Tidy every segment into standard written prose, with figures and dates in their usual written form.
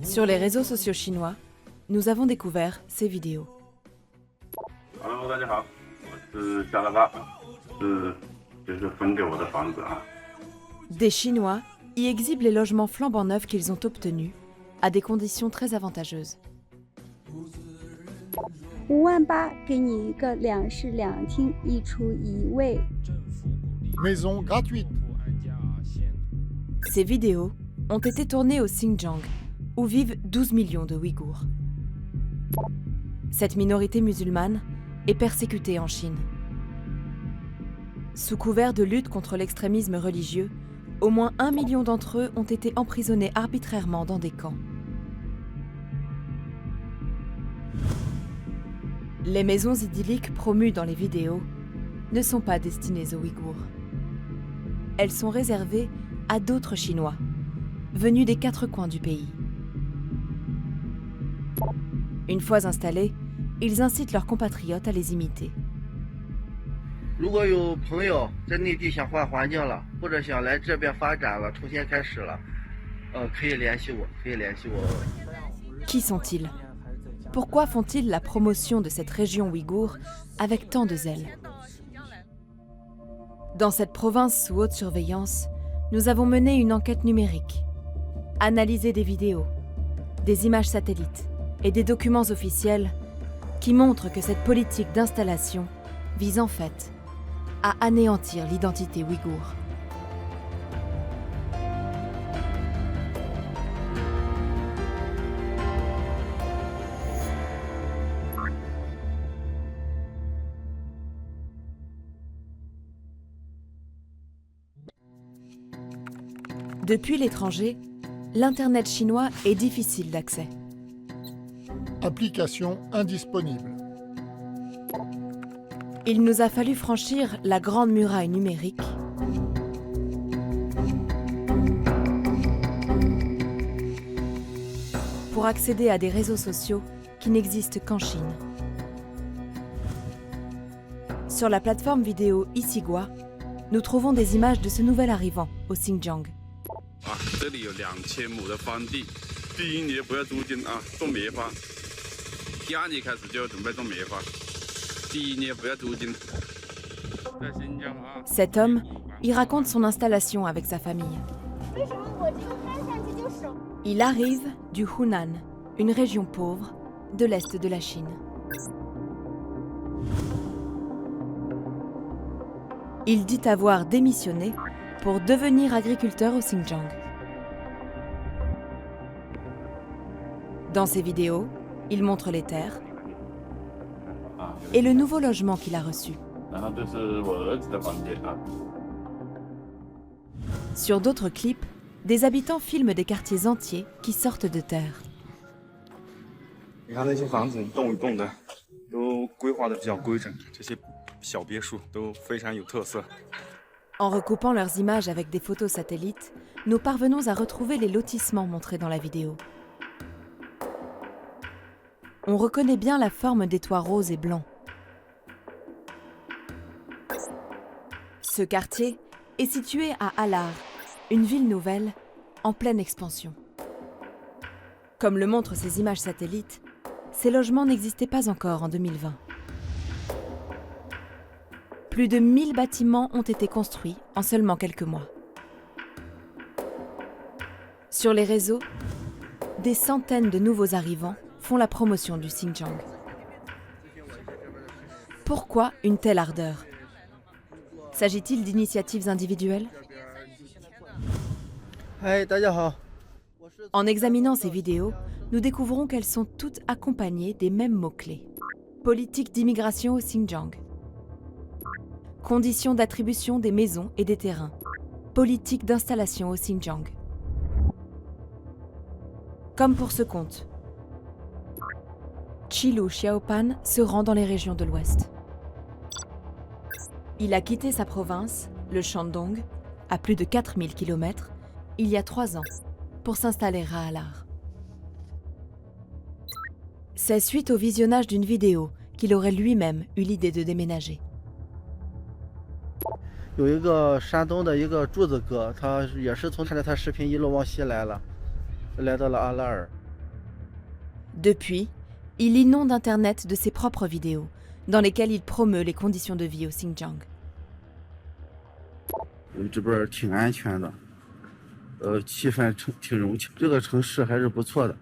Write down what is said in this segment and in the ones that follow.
Sur les réseaux sociaux chinois, nous avons découvert ces vidéos. Hello， 大家好，我是夏大大，这是分给我的房子啊。 Des Chinois y exhibent les logements flambant neufs qu'ils ont obtenus à des conditions très avantageuses. 58000给你一个2室2厅1厨1卫。 Maison gratuite. Ces vidéos ont été tournées au Xinjiang, où vivent 12 millions de Ouïghours. Cette minorité musulmane est persécutée en Chine. Sous couvert de lutte contre l'extrémisme religieux, au moins 1 million d'entre eux ont été emprisonnés arbitrairement dans des camps. Les maisons idylliques promues dans les vidéos ne sont pas destinées aux Ouïghours. Elles sont réservées à d'autres Chinois, venus des 4 coins du pays. Une fois installés, ils incitent leurs compatriotes à les imiter. 如果有朋友在内地想换环境了，或者想来这边发展了，重新开始了，可以联系我，可以联系我。 Qui sont-ils? Pourquoi font-ils la promotion de cette région ouïghour avec tant de zèle? Dans cette province sous haute surveillance, nous avons mené une enquête numérique, analysé des vidéos, des images satellites et des documents officiels qui montrent que cette politique d'installation vise en fait à anéantir l'identité ouïghour. Depuis l'étranger, l'Internet chinois est difficile d'accès. Application indisponible. Il nous a fallu franchir la grande muraille numérique pour accéder à des réseaux sociaux qui n'existent qu'en Chine. Sur la plateforme vidéo Isigua, nous trouvons des images de ce nouvel arrivant au Xinjiang. 这里有2000亩的荒地，第1年不要租金啊，种棉花。第2年开始就准备种棉花，第1年不要租金。在新疆啊。 Cet homme y raconte son installation avec sa famille. Il arrive du Hunan, une région pauvre de l'est de la Chine. Il dit avoir démissionné pour devenir agriculteur au Xinjiang. Dans ses vidéos, il montre les terres et le nouveau logement qu'il a reçu. Sur d'autres clips, des habitants filment des quartiers entiers qui sortent de terre. 你看那些房子一栋一栋的，都规划的比较规整，这些小别墅都非常有特色。 En recoupant leurs images avec des photos satellites, nous parvenons à retrouver les lotissements montrés dans la vidéo. On reconnaît bien la forme des toits roses et blancs. Ce quartier est situé à Alar, une ville nouvelle en pleine expansion. Comme le montrent ces images satellites, ces logements n'existaient pas encore en 2020. Plus de 1000 bâtiments ont été construits en seulement quelques mois. Sur les réseaux, des centaines de nouveaux arrivants font la promotion du Xinjiang. Pourquoi une telle ardeur? S'agit-il d'initiatives individuelles? En examinant ces vidéos, nous découvrons qu'elles sont toutes accompagnées des mêmes mots-clés. Politique d'immigration au Xinjiang. Conditions d'attribution des maisons et des terrains. Politique d'installation au Xinjiang. Comme pour ce compte, Chilu Xiaopan se rend dans les régions de l'Ouest. Il a quitté sa province, le Shandong, à plus de 4000 km, il y a 3 ans, pour s'installer à Alar. C'est suite au visionnage d'une vidéo qu'il aurait lui-même eu l'idée de déménager. 有一个山东的一个柱子哥，他也是从看着他视频一路往西来了，来到了阿拉尔。 Depuis, il inonde Internet de ses propres vidéos, dans lesquelles il promeut les conditions de vie au Xinjiang. 这边挺安全的，气氛挺融洽，这个城市还是不错的，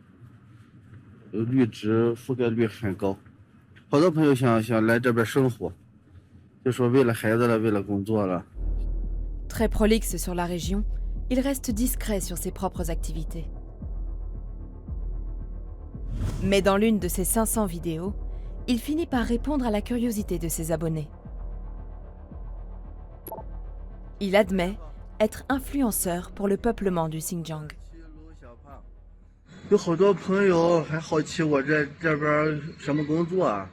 绿植覆盖率很高，好多朋友想来这边生活，就说为了孩子了，为了工作了。 Très prolixe sur la région, il reste discret sur ses propres activités. Mais dans l'une de ses 500 vidéos, il finit par répondre à la curiosité de ses abonnés. Il admet être influenceur pour le peuplement du Xinjiang. 有好多朋友还好奇我这边什么工作啊？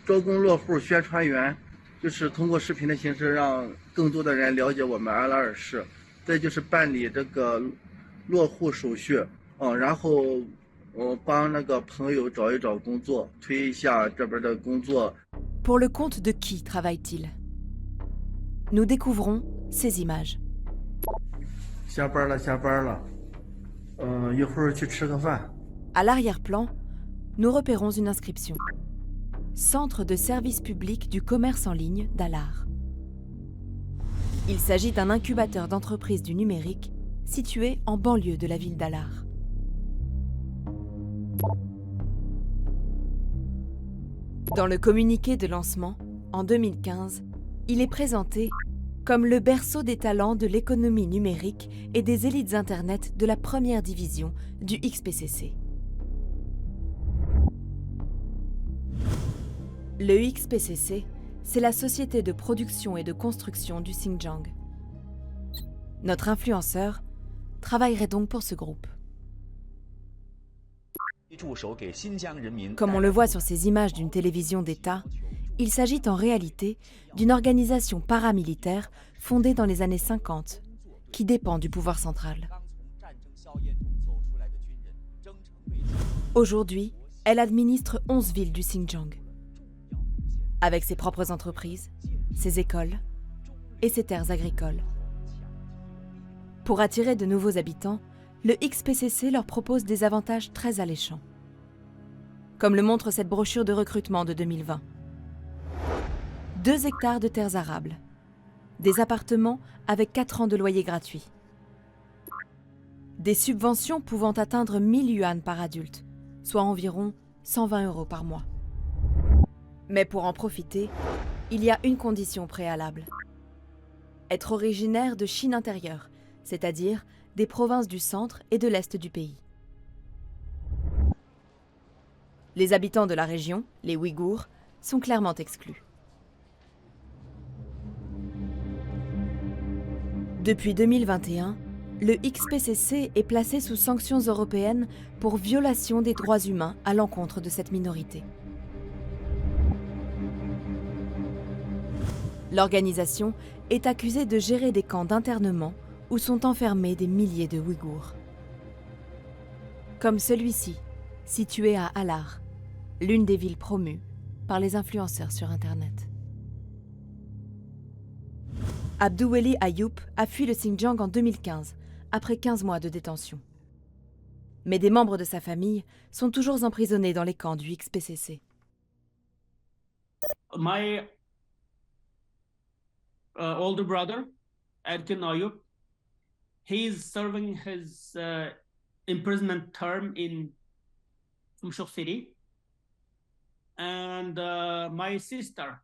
招工落户宣传员，就是通过视频的形式让更多的人了解我们阿拉尔市。再就是办理这个落户手续，然后帮那个朋友找一找工作，推一下这边的工作。 Pour le compte de qui travaille-t-il? Nous découvrons ces images. 下班了，一会儿去吃个饭。 À l'arrière-plan, nous repérons une inscription. Centre de service public du commerce en ligne d'Alar. Il s'agit d'un incubateur d'entreprises du numérique situé en banlieue de la ville d'Alar. Dans le communiqué de lancement, en 2015, il est présenté comme le berceau des talents de l'économie numérique et des élites Internet de la première division du XPCC. Le XPCC, c'est la société de production et de construction du Xinjiang. Notre influenceur travaillerait donc pour ce groupe. Comme on le voit sur ces images d'une télévision d'État, il s'agit en réalité d'une organisation paramilitaire fondée dans les années 50, qui dépend du pouvoir central. Aujourd'hui, elle administre 11 villes du Xinjiang, avec ses propres entreprises, ses écoles et ses terres agricoles. Pour attirer de nouveaux habitants, le XPCC leur propose des avantages très alléchants, comme le montre cette brochure de recrutement de 2020. 2 hectares de terres arables, des appartements avec 4 ans de loyer gratuit, des subventions pouvant atteindre 1000 yuan par adulte, soit environ 120 € par mois. Mais pour en profiter, il y a une condition préalable. Être originaire de Chine intérieure, c'est-à-dire des provinces du centre et de l'est du pays. Les habitants de la région, les Ouïghours, sont clairement exclus. Depuis 2021, le XPCC est placé sous sanctions européennes pour violation des droits humains à l'encontre de cette minorité. L'organisation est accusée de gérer des camps d'internement où sont enfermés des milliers de Ouïghours. Comme celui-ci, situé à Alar, l'une des villes promues par les influenceurs sur Internet. Abdouweli Ayoub a fui le Xinjiang en 2015, après 15 mois de détention. Mais des membres de sa famille sont toujours emprisonnés dans les camps du XPCC. My older brother, Erkin Ayoub, he is serving his imprisonment term in Umshuk City. And my sister,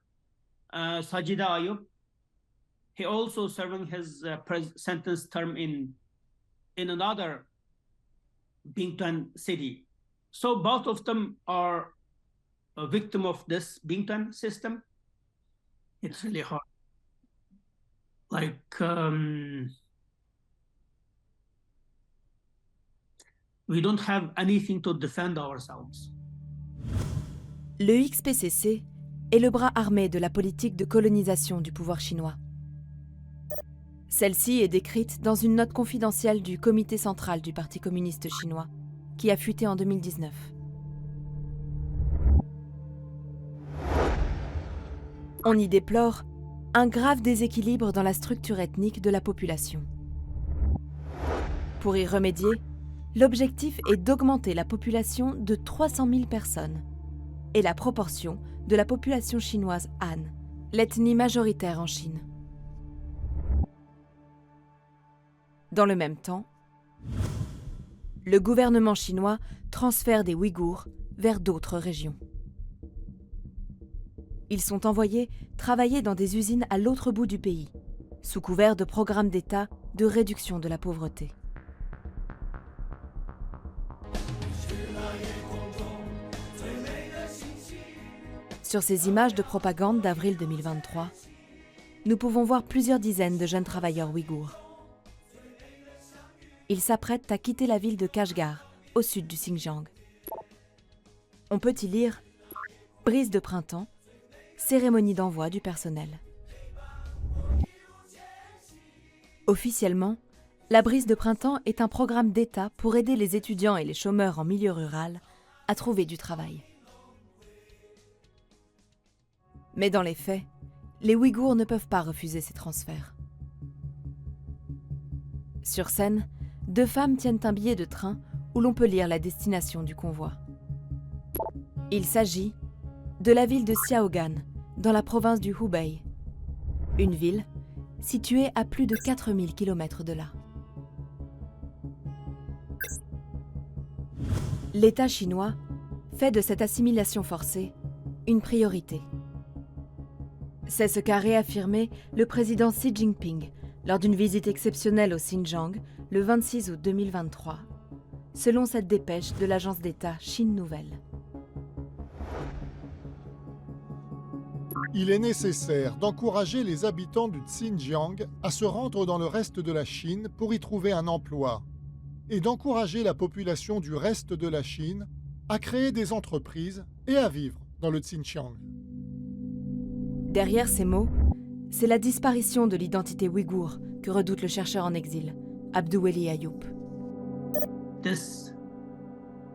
Sajida Ayoub, he also serving his sentence term in another Bingtuan city. So both of them are a victim of this Bingtuan system. It's really hard. Like, we don't have anything to defend ourselves. Le XPCC est le bras armé de la politique de colonisation du pouvoir chinois. Celle-ci est décrite dans une note confidentielle du comité central du Parti communiste chinois, qui a fuité en 2019. On y déplore un grave déséquilibre dans la structure ethnique de la population. Pour y remédier, l'objectif est d'augmenter la population de 300 000 personnes et la proportion de la population chinoise Han, l'ethnie majoritaire en Chine. Dans le même temps, le gouvernement chinois transfère des Ouïghours vers d'autres régions. Ils sont envoyés travailler dans des usines à l'autre bout du pays, sous couvert de programmes d'État de réduction de la pauvreté. Sur ces images de propagande d'avril 2023, nous pouvons voir plusieurs dizaines de jeunes travailleurs ouïghours. Ils s'apprêtent à quitter la ville de Kashgar, au sud du Xinjiang. On peut y lire « Brise de printemps, cérémonie d'envoi du personnel ». Officiellement, la brise de printemps est un programme d'État pour aider les étudiants et les chômeurs en milieu rural à trouver du travail. Mais dans les faits, les Ouïghours ne peuvent pas refuser ces transferts. Sur scène, 2 femmes tiennent un billet de train où l'on peut lire la destination du convoi. Il s'agit de la ville de Xiaogan, dans la province du Hubei, une ville située à plus de 4000 km de là. L'État chinois fait de cette assimilation forcée une priorité. C'est ce qu'a réaffirmé le président Xi Jinping lors d'une visite exceptionnelle au Xinjiang le 26 août 2023, selon cette dépêche de l'agence d'État Chine Nouvelle. Il est nécessaire d'encourager les habitants du Xinjiang à se rendre dans le reste de la Chine pour y trouver un emploi et d'encourager la population du reste de la Chine à créer des entreprises et à vivre dans le Xinjiang. Derrière ces mots, c'est la disparition de l'identité ouïghour que redoute le chercheur en exil, Abdouweli Ayoub. This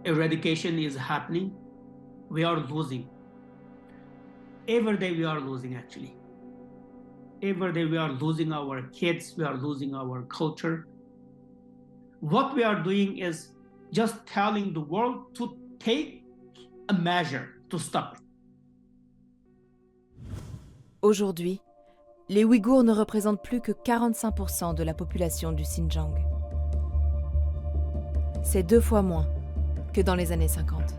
eradication is happening. We are losing. Every day we are losing, actually. Every day we are losing our kids, we are losing our culture. What we are doing is just telling the world to take a measure to stop it. Aujourd'hui, les Ouïghours ne représentent plus que 45% de la population du Xinjiang. C'est 2 fois moins que dans les années 50.